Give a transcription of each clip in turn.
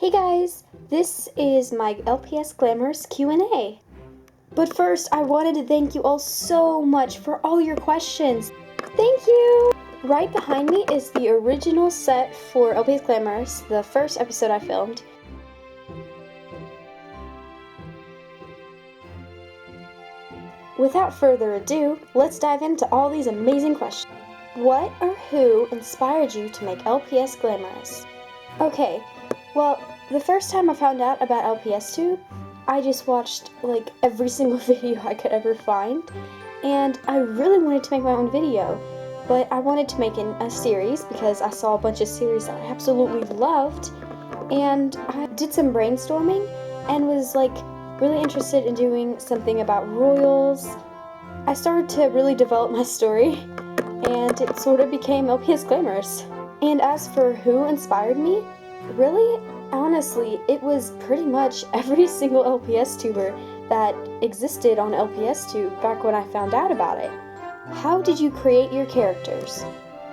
Hey guys, this is my LPS Glamorous Q&A. But first, I wanted to thank you all so much for all your questions. Thank you! Right behind me is the original set for LPS Glamorous, the first episode I filmed. Without further ado, let's dive into all these amazing questions. What or who inspired you to make LPS Glamorous? Okay, well, the first time I found out about LPS Tube, I just watched like every single video I could ever find, and I really wanted to make my own video, but I wanted to make a series because I saw a bunch of series that I absolutely loved, and I did some brainstorming and was like really interested in doing something about royals. I started to really develop my story, and it sort of became LPS Glamorous. And as for who inspired me, really, honestly, it was pretty much every single LPS tuber that existed on LPS Tube back when I found out about it. How did you create your characters?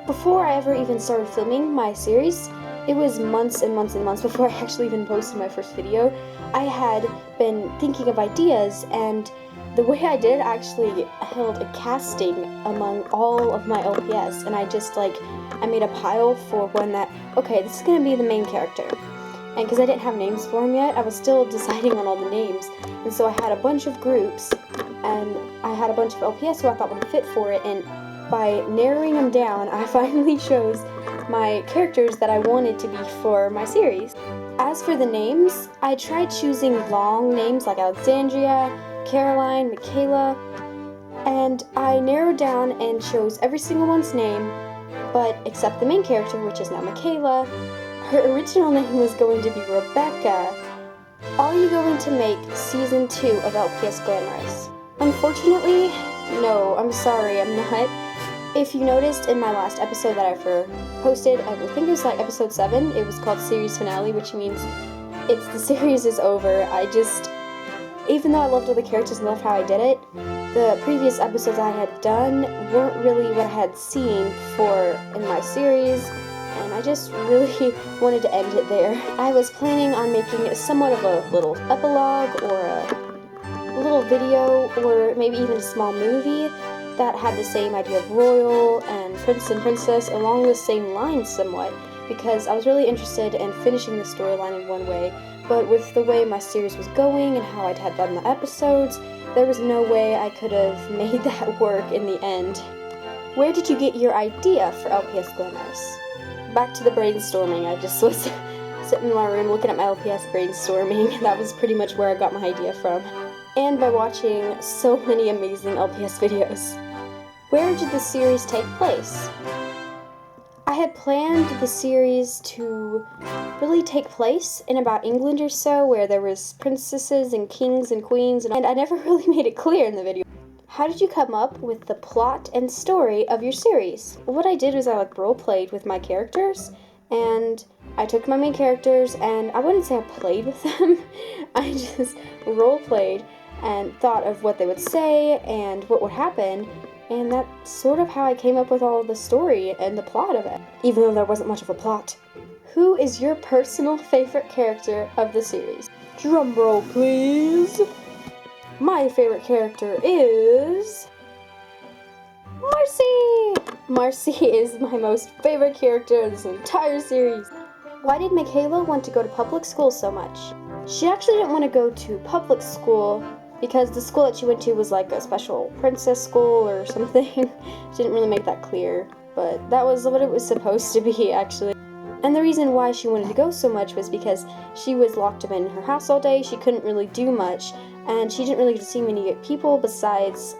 Before I ever even started filming my series, it was months and months and months before I actually even posted my first video. I had been thinking of ideas, and the way I did, I actually held a casting among all of my LPS, and I made a pile for one that, okay, this is going to be the main character. And because I didn't have names for him yet, I was still deciding on all the names. And so I had a bunch of groups, and I had a bunch of LPS who I thought would fit for it, and by narrowing them down, I finally chose my characters that I wanted to be for my series. As for the names, I tried choosing long names like Alexandria, Caroline, Michaela, and I narrowed down and chose every single one's name, but except the main character, which is now Michaela. Her original name was going to be Rebecca. Are you going to make Season 2 of LPS Glamorous? Unfortunately, no, I'm sorry, I'm not. If you noticed in my last episode that I posted, I think it was like episode 7, it was called Series Finale, which means the series is over. Even though I loved all the characters and loved how I did it, the previous episodes I had done weren't really what I had seen in my series, and I just really wanted to end it there. I was planning on making somewhat of a little epilogue or a little video or maybe even a small movie that had the same idea of royal and prince and princess along the same lines somewhat, because I was really interested in finishing the storyline in one way, but with the way my series was going and how I'd had done the episodes, there was no way I could have made that work in the end. Where did you get your idea for LPS Glamorous? Back to the brainstorming. I just was sitting in my room looking at my LPS brainstorming. That was pretty much where I got my idea from. And by watching so many amazing LPS videos. Where did the series take place? I had planned the series to really take place in about England or so, where there was princesses and kings and queens, and I never really made it clear in the video. How did you come up with the plot and story of your series? What I did was I role-played with my characters, and I took my main characters, and I wouldn't say I played with them, I just role-played and thought of what they would say and what would happen, and that's sort of how I came up with all the story and the plot of it, even though there wasn't much of a plot. Who is your personal favorite character of the series? Drumroll, please! My favorite character is Marcy! Marcy is my most favorite character in this entire series. Why did Michaela want to go to public school so much? She actually didn't want to go to public school because the school that she went to was like a special princess school or something. She didn't really make that clear, but that was what it was supposed to be, actually. And the reason why she wanted to go so much was because she was locked up in her house all day, she couldn't really do much, and she didn't really get to see many people besides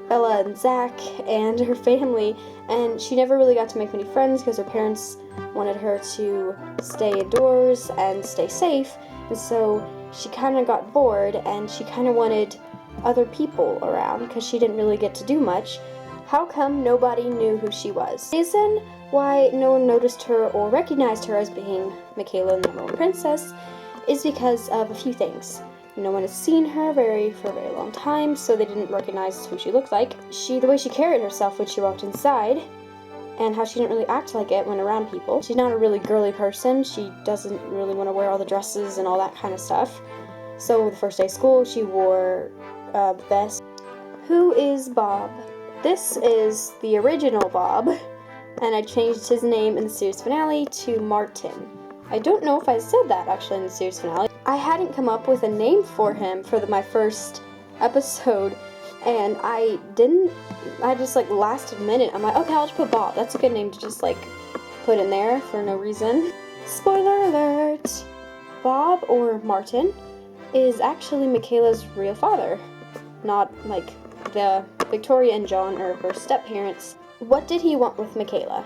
Bella and Zach and her family, and she never really got to make many friends because her parents wanted her to stay indoors and stay safe, and so she kind of got bored and she kind of wanted other people around because she didn't really get to do much. How come nobody knew who she was? The reason why no one noticed her or recognized her as being Michaela and the Emerald Princess is because of a few things. No one has seen her for a very long time, so they didn't recognize who she looked like. The way she carried herself when she walked inside, and how she didn't really act like it when around people. She's not a really girly person. She doesn't really want to wear all the dresses and all that kind of stuff. So the first day of school, she wore a vest. Who is Bob? This is the original Bob, and I changed his name in the series finale to Martin. I don't know if I said that actually in the series finale. I hadn't come up with a name for him for my first episode, and I just like last minute, I'm like, okay, I'll just put Bob. That's a good name to just like put in there for no reason. Spoiler alert! Bob, or Martin, is actually Michaela's real father. Not like the Victoria and John are her step-parents. What did he want with Michaela?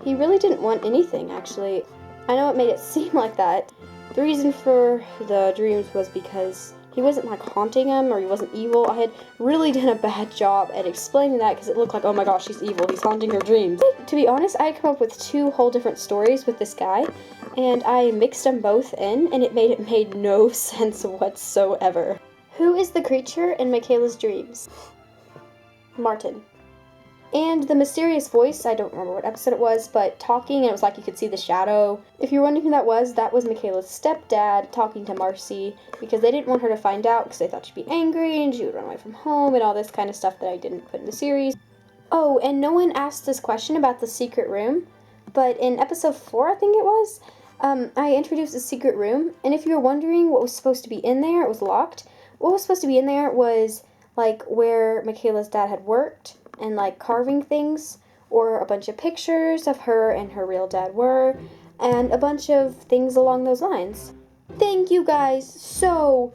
He really didn't want anything, actually. I know it made it seem like that. The reason for the dreams was because he wasn't like haunting him, or he wasn't evil. I had really done a bad job at explaining that because it looked like, oh my gosh, he's evil, he's haunting her dreams. To be honest, I had come up with 2 whole different stories with this guy, and I mixed them both in, and it made no sense whatsoever. Who is the creature in Michaela's dreams? Martin. And the mysterious voice, I don't remember what episode it was, but talking, and it was like you could see the shadow. If you're wondering who that was Michaela's stepdad talking to Marcy, because they didn't want her to find out because they thought she'd be angry and she would run away from home and all this kind of stuff that I didn't put in the series. Oh, and no one asked this question about the secret room, but in episode 4, I think it was, I introduced a secret room, and if you're wondering what was supposed to be in there, it was locked. What was supposed to be in there was like where Michaela's dad had worked, and like carving things, or a bunch of pictures of her and her real dad were, and a bunch of things along those lines. Thank you guys so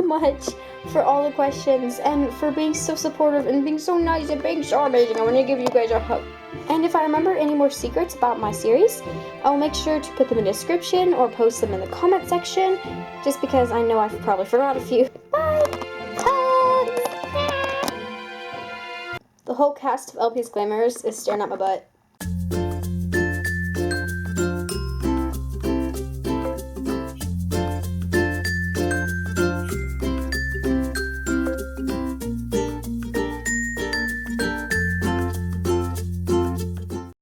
much for all the questions, and for being so supportive and being so nice and being so amazing. I want to give you guys a hug. And if I remember any more secrets about my series, I'll make sure to put them in the description or post them in the comment section, just because I know I've probably forgot a few. Bye! The whole cast of LPS Glamorous is staring at my butt.